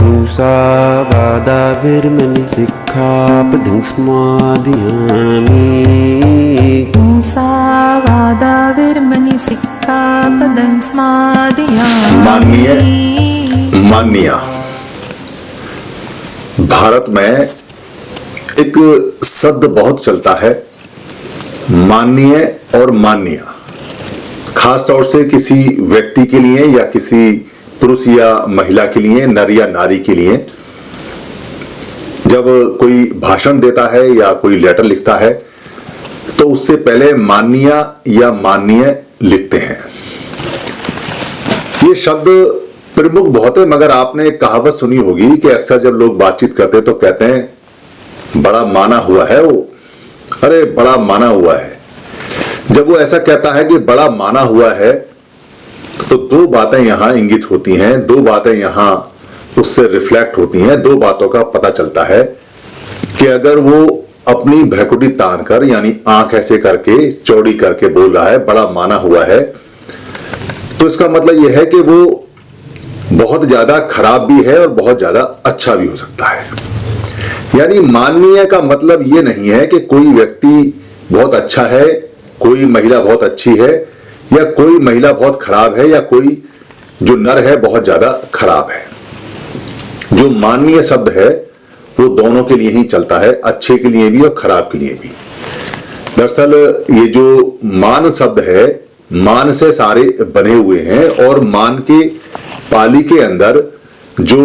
मूसावादाविर्मणि सिक्खापदं स्मादयामि मूसावादाविर्मणि सिक्खापदं स्मादयामि। मान्य भारत में एक शब्द बहुत चलता है, माननीय और मान्य, खास तौर से किसी व्यक्ति के लिए या किसी पुरुष या महिला के लिए, नर या नारी के लिए। जब कोई भाषण देता है या कोई लेटर लिखता है तो उससे पहले माननीय या माननीय लिखते हैं। ये शब्द प्रमुख बहुत है, मगर आपने कहावत सुनी होगी कि अक्सर जब लोग बातचीत करते तो कहते हैं बड़ा माना हुआ है वो, अरे बड़ा माना हुआ है। जब वो ऐसा कहता है कि बड़ा माना हुआ है तो दो बातें यहां इंगित होती हैं, दो बातें यहां उससे रिफ्लेक्ट होती हैं, दो बातों का पता चलता है कि अगर वो अपनी भ्रकुटी तान कर, यानी आंख ऐसे करके चौड़ी करके बोल रहा है बड़ा माना हुआ है, तो इसका मतलब यह है कि वो बहुत ज्यादा खराब भी है और बहुत ज्यादा अच्छा भी हो सकता है। यानी माननीय का मतलब यह नहीं है कि कोई व्यक्ति बहुत अच्छा है, कोई महिला बहुत अच्छी है, या कोई महिला बहुत खराब है, या कोई जो नर है बहुत ज्यादा खराब है। जो माननीय शब्द है वो दोनों के लिए ही चलता है, अच्छे के लिए भी और खराब के लिए भी। दरअसल ये जो मान शब्द है, मान से सारे बने हुए हैं, और मान के पाली के अंदर जो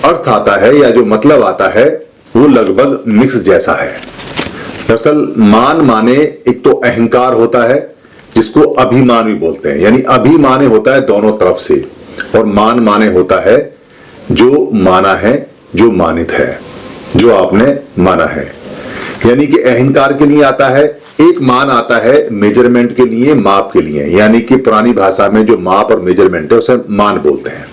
अर्थ आता है या जो मतलब आता है वो लगभग मिक्स जैसा है। दरअसल मान माने एक तो अहंकार होता है जिसको अभिमान भी बोलते हैं, यानी अभिमाने होता है दोनों तरफ से, और मान माने होता है जो माना है, जो मानित है, जो आपने माना है। यानी कि अहंकार के लिए आता है, एक मान आता है मेजरमेंट के लिए, माप के लिए, यानी कि पुरानी भाषा में जो माप और मेजरमेंट है उसे मान बोलते हैं।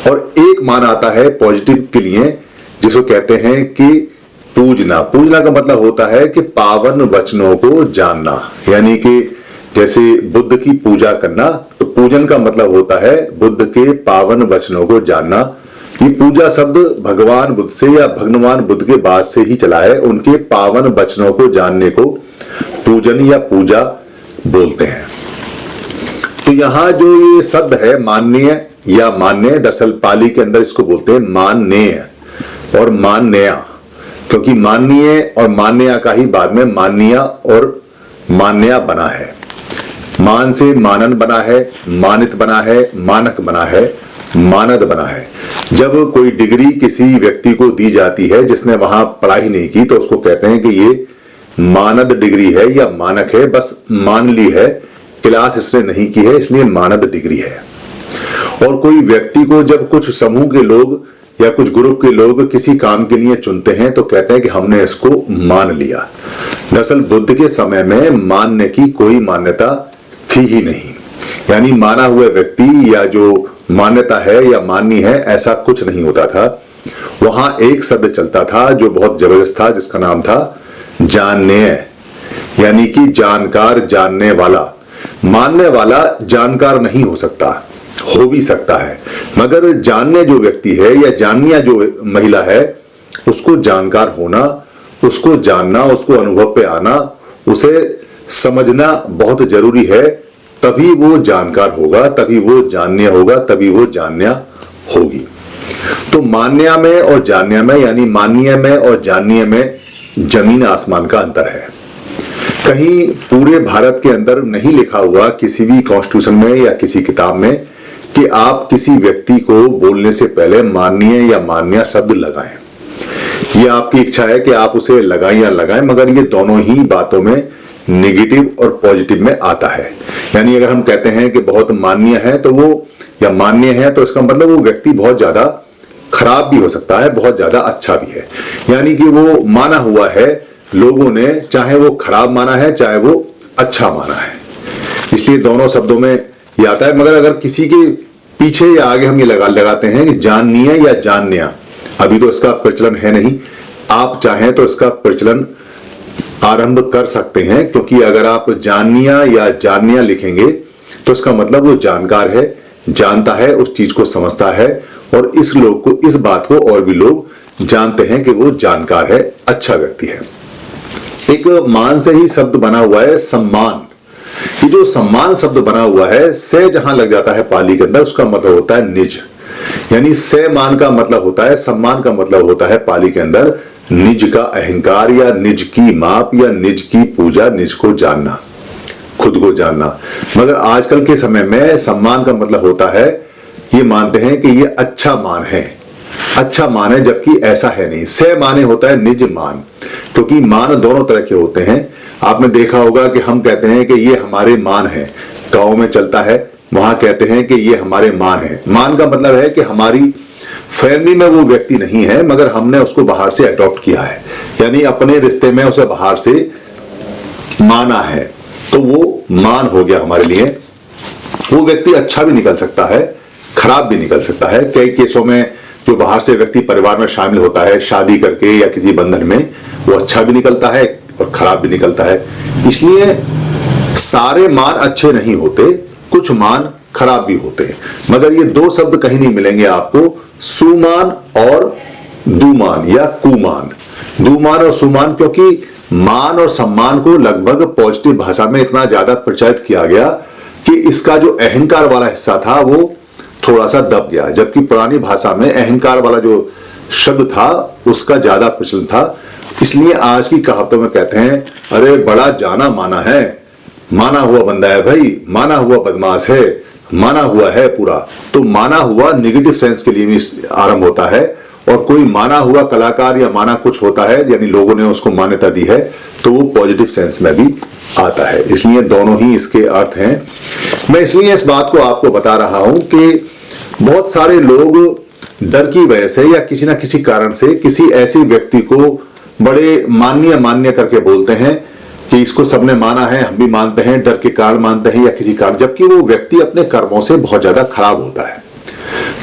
और एक मान आता है पॉजिटिव के लिए जिसको कहते हैं कि पूजना। पूजना का मतलब होता है कि पावन वचनों को जानना, यानी कि जैसे बुद्ध की पूजा करना, तो पूजन का मतलब होता है बुद्ध के पावन वचनों को जानना। ये पूजा शब्द भगवान बुद्ध से या भगवान बुद्ध के बाद से ही चला है, उनके पावन वचनों को जानने को पूजन या पूजा बोलते हैं। तो यहां जो ये शब्द है माननीय या मान्य, दरअसल पाली के अंदर इसको बोलते हैं माननेय और मान्या, क्योंकि माननीय और मान्या का ही बाद में मान्य और मान्या बना है। मान से मानन बना है, मानित बना है, मानक बना है, मानद बना है। जब कोई डिग्री किसी व्यक्ति को दी जाती है जिसने वहां पढ़ाई नहीं की तो उसको कहते हैं कि ये मानद डिग्री है या मानक है, बस मान ली है, क्लास इसने नहीं की है इसलिए मानद डिग्री है। और कोई व्यक्ति को जब कुछ समूह के लोग या कुछ ग्रुप के लोग किसी काम के लिए चुनते हैं तो कहते हैं कि हमने इसको मान लिया। दरअसल बुद्ध के समय में मानने की कोई मान्यता थी ही नहीं, यानी माना हुआ व्यक्ति या जो मान्यता है या माननी है ऐसा कुछ नहीं होता था। वहां एक शब्द चलता था जो बहुत जबरदस्त था, जिसका नाम था जानने, यानी कि जानकार, जानने वाला। मानने वाला जानकार नहीं हो सकता, हो भी सकता है, मगर जानने जो व्यक्ति है या जाननिया जो महिला है उसको जानकार होना, उसको जानना, उसको अनुभव पे आना, उसे समझना बहुत जरूरी है। तभी वो जानकार होगा, तभी वो जाननीय होगा, तभी वो जानन्या होगी। तो मान्या में और जानन्या में, यानी माननीय में और जाननीय में जमीन आसमान का अंतर है। कहीं पूरे भारत के अंदर नहीं लिखा हुआ किसी भी कॉन्स्टिट्यूशन में या किसी किताब में कि आप किसी व्यक्ति को बोलने से पहले माननीय या मान्या शब्द लगाएं। ये आपकी इच्छा है कि आप उसे लगाएं या लगाएं, मगर ये दोनों ही बातों में नेगेटिव और पॉजिटिव में आता है। यानी अगर हम कहते हैं कि बहुत मान्य है तो वो, या मान्य है, तो इसका मतलब वो व्यक्ति बहुत ज्यादा खराब भी हो सकता है, बहुत ज्यादा अच्छा भी है। यानी कि वो माना हुआ है लोगों ने, चाहे वो खराब माना है चाहे वो अच्छा माना है, इसलिए दोनों शब्दों में ये आता है। मगर अगर किसी के पीछे या आगे हम ये लगाते हैं कि जाननीय या जानन्या, अभी तो इसका प्रचलन है नहीं, आप चाहें तो इसका प्रचलन आरंभ कर सकते हैं, क्योंकि अगर आप जाननिया या जाननिया लिखेंगे तो इसका मतलब वो जानकार है, जानता है, उस चीज को समझता है, और इस बात को और भी लोग जानते हैं कि वो जानकार है, अच्छा व्यक्ति है। एक मान से ही शब्द बना हुआ है सम्मान। ये जो सम्मान शब्द बना हुआ है, से जहां लग जाता है पाली के अंदर, उसका मतलब होता है निज। यानी से मान का मतलब होता है, सम्मान का मतलब होता है पाली के अंदर निज का अहंकार या निज की माप या निज की पूजा, निज को जानना, खुद को जानना। मगर आजकल के समय में सम्मान का मतलब होता है, ये मानते हैं कि ये अच्छा मान है, अच्छा मान है, जबकि ऐसा है नहीं। से माने होता है निज मान, क्योंकि मान दोनों तरह के होते हैं। आपने देखा होगा कि हम कहते हैं कि ये हमारे मान है, गांव में चलता है, वहां कहते हैं कि ये हमारे मान है। मान का मतलब है कि हमारी फैमिली में वो व्यक्ति नहीं है, मगर हमने उसको बाहर से अडॉप्ट किया है, यानी अपने रिश्ते में उसे बाहर से माना है, तो वो मान हो गया हमारे लिए। वो व्यक्ति अच्छा भी निकल सकता है, खराब भी निकल सकता है। कई केसों में जो बाहर से व्यक्ति परिवार में शामिल होता है शादी करके या किसी बंधन में, वो अच्छा भी निकलता है और खराब भी निकलता है। इसलिए सारे मान अच्छे नहीं होते, कुछ मान खराब भी होते हैं। मगर ये दो शब्द कहीं नहीं मिलेंगे आपको, सुमान और दुमान या कुमान। दुमान और सुमान, क्योंकि मान और सम्मान को लगभग पॉजिटिव भाषा में इतना ज्यादा प्रचलित किया गया कि इसका जो अहंकार वाला हिस्सा था वो थोड़ा सा दब गया, जबकि पुरानी भाषा में अहंकार वाला जो शब्द था उसका ज्यादा प्रचलन था। इसलिए आज की कहावतों में कहते हैं, अरे बड़ा जाना माना है, माना हुआ बंदा है भाई, माना हुआ बदमाश है, माना हुआ है पूरा। तो माना हुआ नेगेटिव सेंस के लिए भी आरंभ होता है, और कोई माना हुआ कलाकार या माना कुछ होता है, यानी लोगों ने उसको मान्यता दी है, तो वो पॉजिटिव सेंस में भी आता है। इसलिए दोनों ही इसके अर्थ हैं। मैं इसलिए इस बात को आपको बता रहा हूं कि बहुत सारे लोग डर की वजह से या किसी ना किसी कारण से किसी ऐसे व्यक्ति को बड़े मान्य करके बोलते हैं कि इसको सबने माना है, हम भी मानते हैं, डर के कारण मानते हैं या किसी कारण, जबकि वो व्यक्ति अपने कर्मों से बहुत ज्यादा खराब होता है।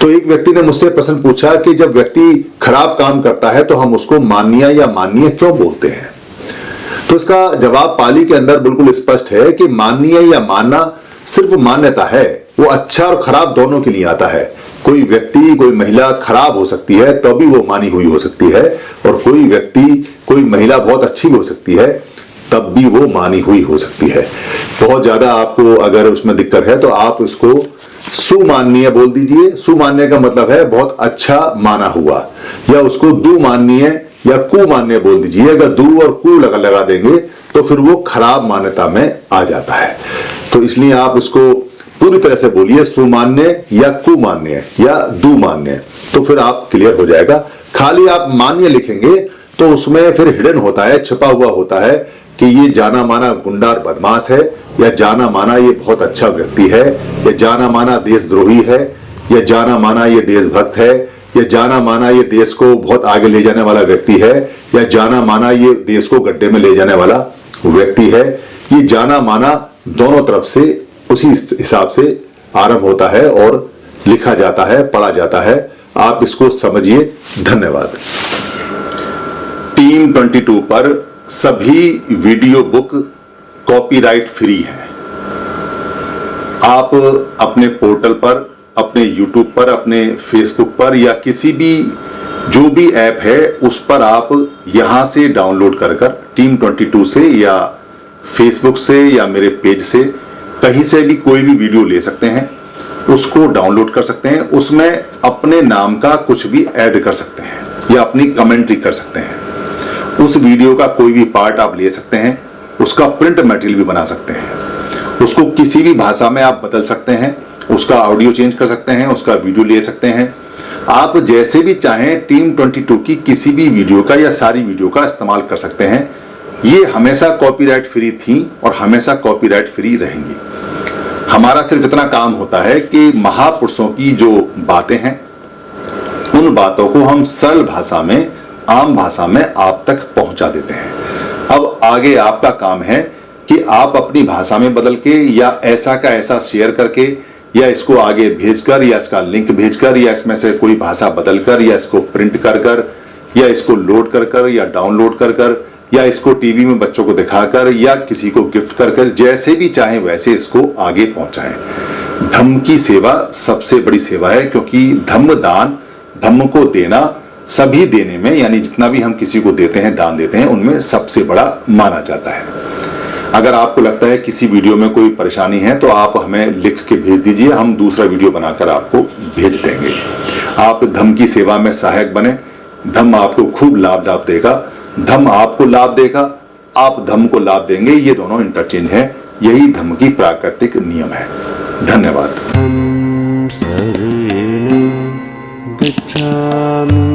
तो एक व्यक्ति ने मुझसे प्रश्न पूछा कि जब व्यक्ति खराब काम करता है तो हम उसको मान्य या माननीय क्यों बोलते हैं? तो इसका जवाब पाली के अंदर बिल्कुल स्पष्ट है कि माननीय या मानना सिर्फ मान्यता है, वो अच्छा और खराब दोनों के लिए आता है। कोई व्यक्ति, कोई महिला खराब हो सकती है तो भी वो मानी हुई हो सकती है, और कोई व्यक्ति, कोई महिला बहुत अच्छी भी हो सकती है, तब भी वो मानी हुई हो सकती है। बहुत ज्यादा आपको अगर उसमें दिक्कत है तो आप उसको सुमाननीय बोल दीजिए। सुमान्य का मतलब है बहुत अच्छा माना हुआ, या उसको दुमाननीय या कुमान्य बोल दीजिए। अगर दु और कु लगा देंगे तो फिर वो खराब मान्यता में आ जाता है। तो इसलिए आप इसको पूरी तरह से बोलिए सुमान्य या कुमान्य या दुमान्य, तो फिर आप क्लियर हो जाएगा। खाली आप मान्य लिखेंगे तो उसमें फिर हिडन होता है, छिपा हुआ होता है कि ये जाना माना गुंडा और बदमाश है, या जाना माना ये बहुत अच्छा व्यक्ति है, या जाना माना देशद्रोही है, या जाना माना ये देशभक्त है, या जाना माना ये देश को बहुत आगे ले जाने वाला व्यक्ति है, या जाना माना ये देश को गड्ढे में ले जाने वाला व्यक्ति है। ये जाना माना दोनों तरफ से उसी हिसाब से आरंभ होता है और लिखा जाता है, पढ़ा जाता है। आप इसको समझिए। धन्यवाद। टीम 22 पर सभी वीडियो बुक कॉपीराइट फ्री हैं। आप अपने पोर्टल पर, अपने यूट्यूब पर, अपने फेसबुक पर या किसी भी जो भी ऐप है उस पर आप यहां से डाउनलोड कर टीम 22 से या फेसबुक से या मेरे पेज से कहीं से भी कोई भी वीडियो ले सकते हैं, उसको डाउनलोड कर सकते हैं। उसमें अपने नाम का कुछ भी ऐड कर सकते हैं या अपनी कमेंट्री कर सकते हैं। उस वीडियो का कोई भी पार्ट आप ले सकते हैं, उसका प्रिंट मटेरियल भी बना सकते हैं, उसको किसी भी भाषा में आप बदल सकते हैं, उसका ऑडियो चेंज कर सकते हैं, उसका वीडियो ले सकते हैं। आप जैसे भी चाहें टीम 22 की किसी भी वीडियो का या सारी वीडियो का इस्तेमाल कर सकते हैं। ये हमेशा कॉपीराइट फ्री थी और हमेशा कॉपीराइट फ्री रहेंगी। हमारा सिर्फ इतना काम होता है कि महापुरुषों की जो बातें हैं उन बातों को हम सरल भाषा में, आम भाषा में आप तक पहुंचा देते हैं। अब आगे आपका काम है कि आप अपनी भाषा में बदल के या ऐसा का ऐसा शेयर करके या इसको आगे भेजकर या इसका लिंक भेजकर या इसमें से कोई भाषा बदलकर या इसको प्रिंट कर या इसको लोड कर या डाउनलोड कर या इसको टीवी में बच्चों को दिखाकर या किसी को गिफ्ट कर जैसे भी चाहें वैसे इसको आगे पहुंचाएं। धम्म की सेवा सबसे बड़ी सेवा है, क्योंकि धम्म दान, धम्म को देना सभी देने में, यानी जितना भी हम किसी को देते हैं, दान देते हैं, उनमें सबसे बड़ा माना जाता है। अगर आपको लगता है किसी वीडियो में कोई परेशानी है तो आप हमें लिख के भेज दीजिए, हम दूसरा वीडियो बनाकर आपको भेज देंगे। आप धम्म की सेवा में सहायक बने, धम्म आपको खूब लाभ देगा, धम्म आपको लाभ देगा, आप धम्म को लाभ देंगे, ये दोनों इंटरचेंज है। यही धम्म की प्राकृतिक नियम है। धन्यवाद। शरणं गच्छामि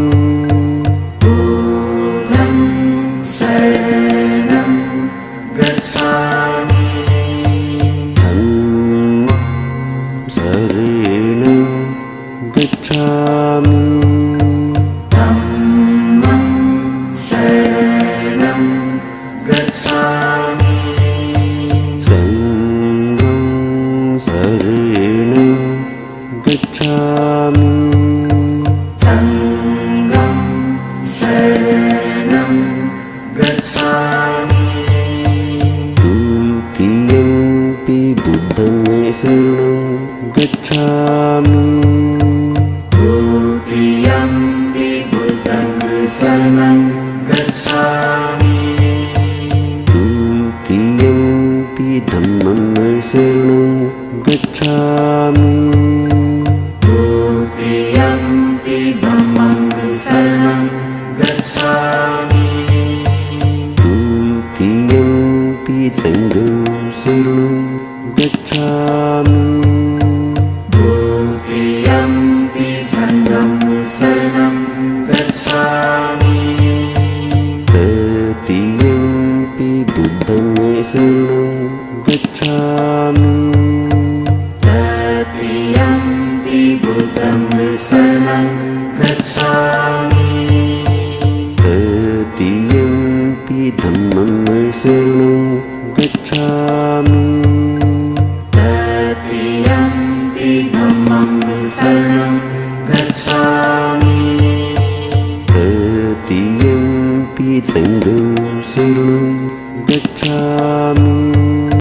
संगं शरणं गच्छामि।